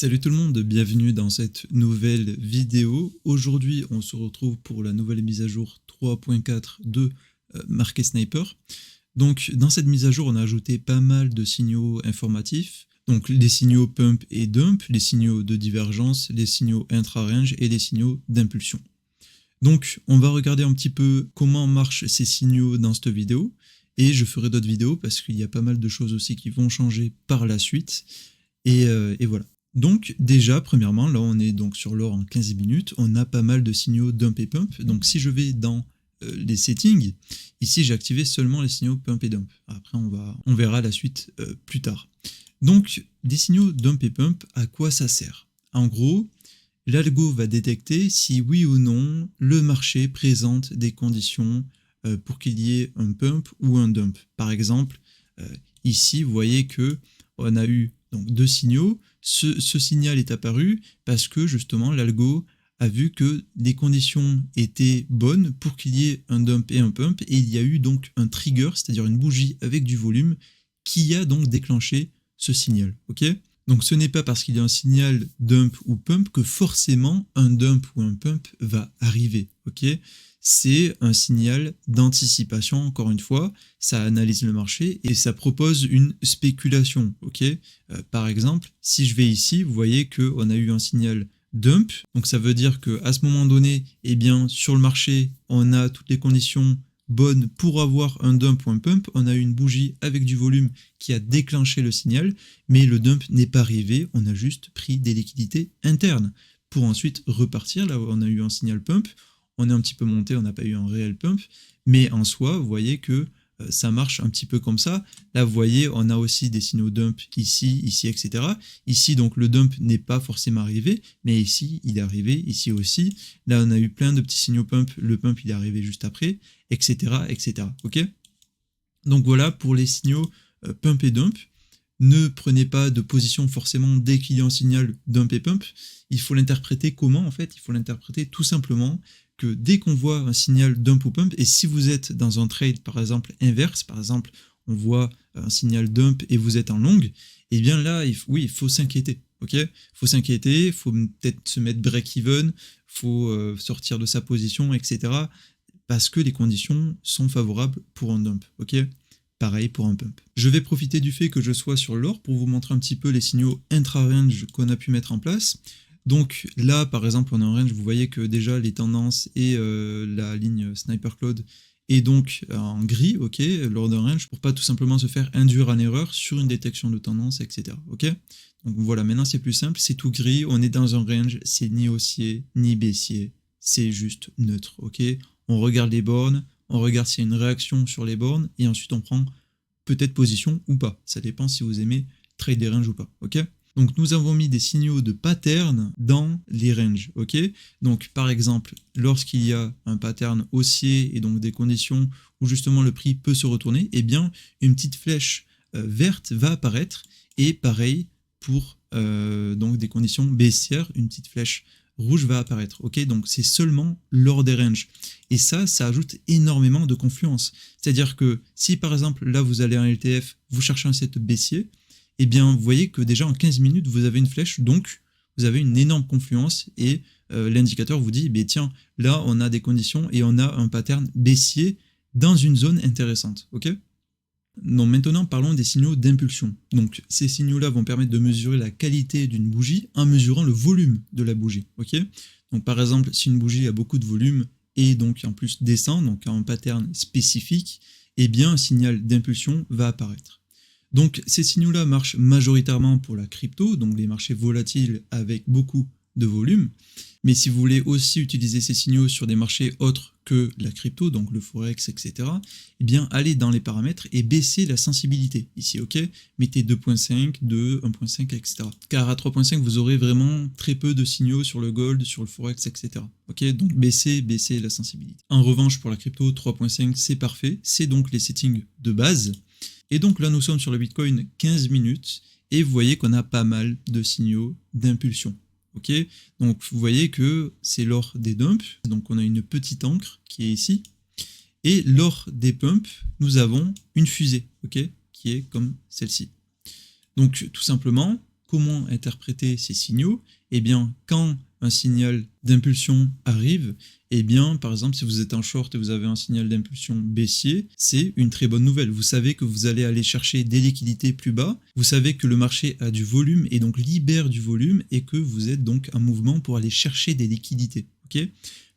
Salut tout le monde, bienvenue dans cette nouvelle vidéo. Aujourd'hui, on se retrouve pour la nouvelle mise à jour 3.4 de Market Sniper. Donc, dans cette mise à jour, on a ajouté pas mal de signaux informatifs. Donc, les signaux pump et dump, les signaux de divergence, les signaux intra-range et les signaux d'impulsion. Donc, on va regarder un petit peu comment marchent ces signaux dans cette vidéo. Et je ferai d'autres vidéos parce qu'il y a pas mal de choses aussi qui vont changer par la suite. Et voilà. Donc déjà, premièrement, là on est donc sur l'or en 15 minutes, on a pas mal de signaux dump et pump. Donc si je vais dans les settings, ici j'ai activé seulement les signaux pump et dump. Après on verra la suite plus tard. Donc des signaux dump et pump, à quoi ça sert? En gros, l'algo va détecter si oui ou non le marché présente des conditions pour qu'il y ait un pump ou un dump. Par exemple, ici vous voyez que on a eu donc deux signaux. Ce signal est apparu parce que justement l'algo a vu que les conditions étaient bonnes pour qu'il y ait un dump et un pump, et il y a eu donc un trigger, c'est-à-dire une bougie avec du volume, qui a donc déclenché ce signal. Ok ? Donc ce n'est pas parce qu'il y a un signal dump ou pump que forcément un dump ou un pump va arriver. Ok ? C'est un signal d'anticipation, encore une fois, ça analyse le marché et ça propose une spéculation. Ok ? Par exemple, si je vais ici, vous voyez qu'on a eu un signal dump, donc ça veut dire qu'à ce moment donné, eh bien, sur le marché, on a toutes les conditions bonnes pour avoir un dump ou un pump, on a eu une bougie avec du volume qui a déclenché le signal, mais le dump n'est pas arrivé, on a juste pris des liquidités internes pour ensuite repartir, là où on a eu un signal pump, on est un petit peu monté, on n'a pas eu un réel pump, mais en soi, vous voyez que ça marche un petit peu comme ça. Là, vous voyez, on a aussi des signaux dump ici, ici, etc. Ici, donc, le dump n'est pas forcément arrivé, mais ici, il est arrivé, ici aussi. Là, on a eu plein de petits signaux pump, le pump, il est arrivé juste après, etc., etc. Ok ? Donc voilà, pour les signaux pump et dump, ne prenez pas de position forcément dès qu'il y a un signal dump et pump. Il faut l'interpréter comment, en fait ? Il faut l'interpréter tout simplement que dès qu'on voit un signal dump ou pump, et si vous êtes dans un trade par exemple inverse, par exemple on voit un signal dump et vous êtes en long, et bien là, oui, il faut s'inquiéter. Ok ? Il faut s'inquiéter, il faut peut-être se mettre break-even, il faut sortir de sa position, etc. Parce que les conditions sont favorables pour un dump. Ok ? Pareil pour un pump. Je vais profiter du fait que je sois sur l'or pour vous montrer un petit peu les signaux intra-range qu'on a pu mettre en place. Donc là, par exemple, on est en range, vous voyez que déjà les tendances et la ligne Sniper Cloud est donc en gris, ok, lors d'un range, pour pas tout simplement se faire induire en erreur sur une détection de tendance, etc. Ok ? Donc voilà, maintenant c'est plus simple, c'est tout gris, on est dans un range, c'est ni haussier, ni baissier, c'est juste neutre, ok ? On regarde les bornes, on regarde s'il y a une réaction sur les bornes, et ensuite on prend peut-être position ou pas. Ça dépend si vous aimez trade des ranges ou pas, ok ? Donc nous avons mis des signaux de pattern dans les ranges, ok ? Donc par exemple, lorsqu'il y a un pattern haussier et donc des conditions où justement le prix peut se retourner, eh bien une petite flèche verte va apparaître, et pareil pour donc des conditions baissières, une petite flèche rouge va apparaître, ok ? Donc c'est seulement lors des ranges. Et ça ajoute énormément de confluence. C'est-à-dire que si par exemple là vous allez en LTF, vous cherchez un setup baissier, eh bien vous voyez que déjà en 15 minutes vous avez une flèche, donc vous avez une énorme confluence, et l'indicateur vous dit, tiens, là on a des conditions et on a un pattern baissier dans une zone intéressante, ok ? Donc maintenant parlons des signaux d'impulsion. Donc ces signaux-là vont permettre de mesurer la qualité d'une bougie en mesurant le volume de la bougie, ok ? Donc par exemple, si une bougie a beaucoup de volume et donc en plus descend, donc a un pattern spécifique, eh bien un signal d'impulsion va apparaître. Donc ces signaux-là marchent majoritairement pour la crypto, donc les marchés volatiles avec beaucoup de volume. Mais si vous voulez aussi utiliser ces signaux sur des marchés autres que la crypto, donc le forex, etc., eh bien allez dans les paramètres et baissez la sensibilité. Ici, ok, mettez 2.5, 2, 1.5, etc. Car à 3.5, vous aurez vraiment très peu de signaux sur le gold, sur le forex, etc. Ok, donc baissez la sensibilité. En revanche, pour la crypto, 3.5, c'est parfait. C'est donc les settings de base. Et donc là, nous sommes sur le Bitcoin 15 minutes, et vous voyez qu'on a pas mal de signaux d'impulsion. Ok, donc vous voyez que c'est lors des dumps, donc on a une petite encre qui est ici, et lors des pumps, nous avons une fusée, ok, qui est comme celle-ci. Donc tout simplement, comment interpréter ces signaux? Eh bien, quand un signal d'impulsion arrive, eh bien, par exemple, si vous êtes en short et vous avez un signal d'impulsion baissier, c'est une très bonne nouvelle. Vous savez que vous allez aller chercher des liquidités plus bas, vous savez que le marché a du volume et donc libère du volume et que vous êtes donc en mouvement pour aller chercher des liquidités. Okay,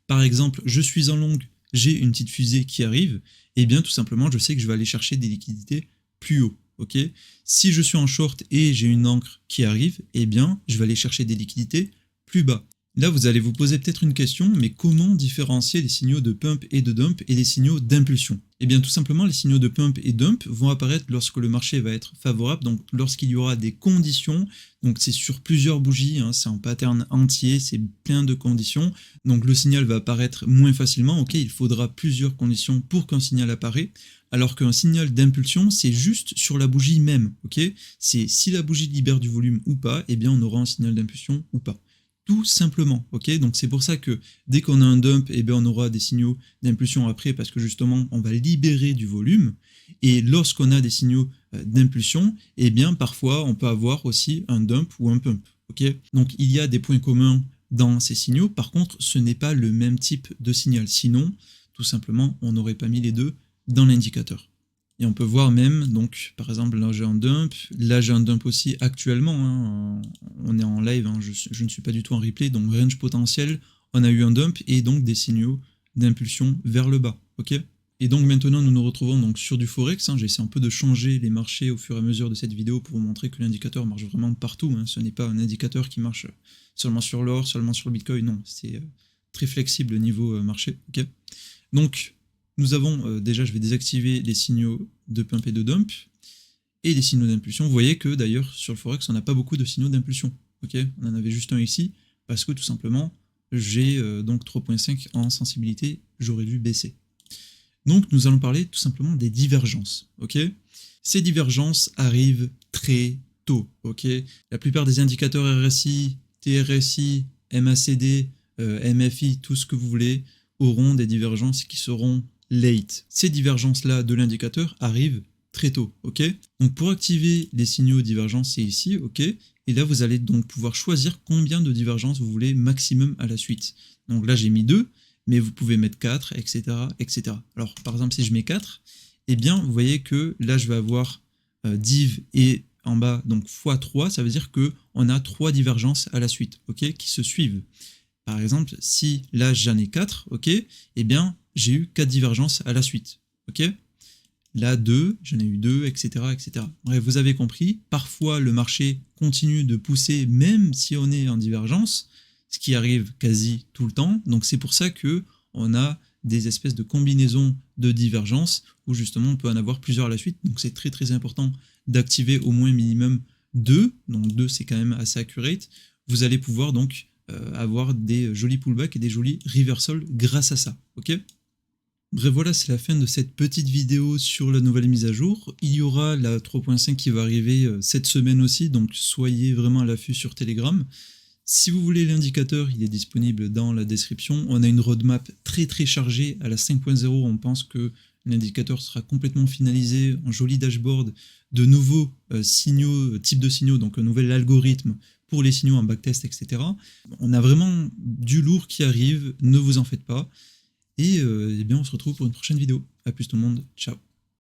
par exemple, je suis en longue, j'ai une petite fusée qui arrive, eh bien, tout simplement, je sais que je vais aller chercher des liquidités plus haut. Okay, si je suis en short et j'ai une encre qui arrive, eh bien, je vais aller chercher des liquidités plus bas. Là, vous allez vous poser peut-être une question, mais comment différencier les signaux de pump et de dump et les signaux d'impulsion? Eh bien, tout simplement, les signaux de pump et dump vont apparaître lorsque le marché va être favorable, donc lorsqu'il y aura des conditions, donc c'est sur plusieurs bougies, hein, c'est un pattern entier, c'est plein de conditions, donc le signal va apparaître moins facilement, ok, il faudra plusieurs conditions pour qu'un signal apparaît, alors qu'un signal d'impulsion, c'est juste sur la bougie même, ok, c'est si la bougie libère du volume ou pas, eh bien on aura un signal d'impulsion ou pas. Tout simplement, ok. Donc c'est pour ça que dès qu'on a un dump, eh bien on aura des signaux d'impulsion après parce que justement on va libérer du volume. Et lorsqu'on a des signaux d'impulsion, eh bien parfois on peut avoir aussi un dump ou un pump, ok. Donc il y a des points communs dans ces signaux. Par contre, ce n'est pas le même type de signal. Sinon, tout simplement, on n'aurait pas mis les deux dans l'indicateur. Et on peut voir même, donc par exemple là j'ai un dump aussi actuellement, hein, on est en live, hein, je ne suis pas du tout en replay, donc range potentiel, on a eu un dump et donc des signaux d'impulsion vers le bas, ok. Et donc maintenant nous nous retrouvons donc sur du Forex, hein, j'essaie un peu de changer les marchés au fur et à mesure de cette vidéo pour vous montrer que l'indicateur marche vraiment partout, hein, ce n'est pas un indicateur qui marche seulement sur l'or, seulement sur le Bitcoin, non, c'est très flexible niveau marché, ok. Donc nous avons, déjà je vais désactiver les signaux de pump et de dump, et les signaux d'impulsion. Vous voyez que d'ailleurs sur le Forex on n'a pas beaucoup de signaux d'impulsion, ok, on en avait juste un ici, parce que tout simplement j'ai donc 3.5 en sensibilité, j'aurais dû baisser. Donc nous allons parler tout simplement des divergences, ok. Ces divergences arrivent très tôt, ok. La plupart des indicateurs RSI, TRSI, MACD, MFI, tout ce que vous voulez, auront des divergences qui seront late. Ces divergences-là de l'indicateur arrivent très tôt, ok. Donc pour activer les signaux divergents, c'est ici, ok. Et là, vous allez donc pouvoir choisir combien de divergences vous voulez maximum à la suite. Donc là, j'ai mis 2, mais vous pouvez mettre 4, etc., etc. Alors, par exemple, si je mets 4, eh bien, vous voyez que là, je vais avoir div et en bas, donc x3, ça veut dire qu'on a 3 divergences à la suite, ok, qui se suivent. Par exemple, si là, j'en ai 4, ok, eh bien, j'ai eu 4 divergences à la suite, ok. Là, 2, j'en ai eu 2, etc., etc. Bref, vous avez compris, parfois le marché continue de pousser même si on est en divergence, ce qui arrive quasi tout le temps, donc c'est pour ça qu'on a des espèces de combinaisons de divergences où justement on peut en avoir plusieurs à la suite, donc c'est très très important d'activer au moins minimum 2, donc 2 c'est quand même assez accurate, vous allez pouvoir donc avoir des jolis pullbacks et des jolis reversals grâce à ça, ok. Bref, voilà, c'est la fin de cette petite vidéo sur la nouvelle mise à jour. Il y aura la 3.5 qui va arriver cette semaine aussi, donc soyez vraiment à l'affût sur Telegram. Si vous voulez l'indicateur, il est disponible dans la description. On a une roadmap très très chargée. À la 5.0, on pense que l'indicateur sera complètement finalisé, un joli dashboard, de nouveaux signaux, types de signaux, donc un nouvel algorithme pour les signaux en backtest, etc. On a vraiment du lourd qui arrive, ne vous en faites pas. Et eh bien on se retrouve pour une prochaine vidéo. A plus tout le monde, ciao.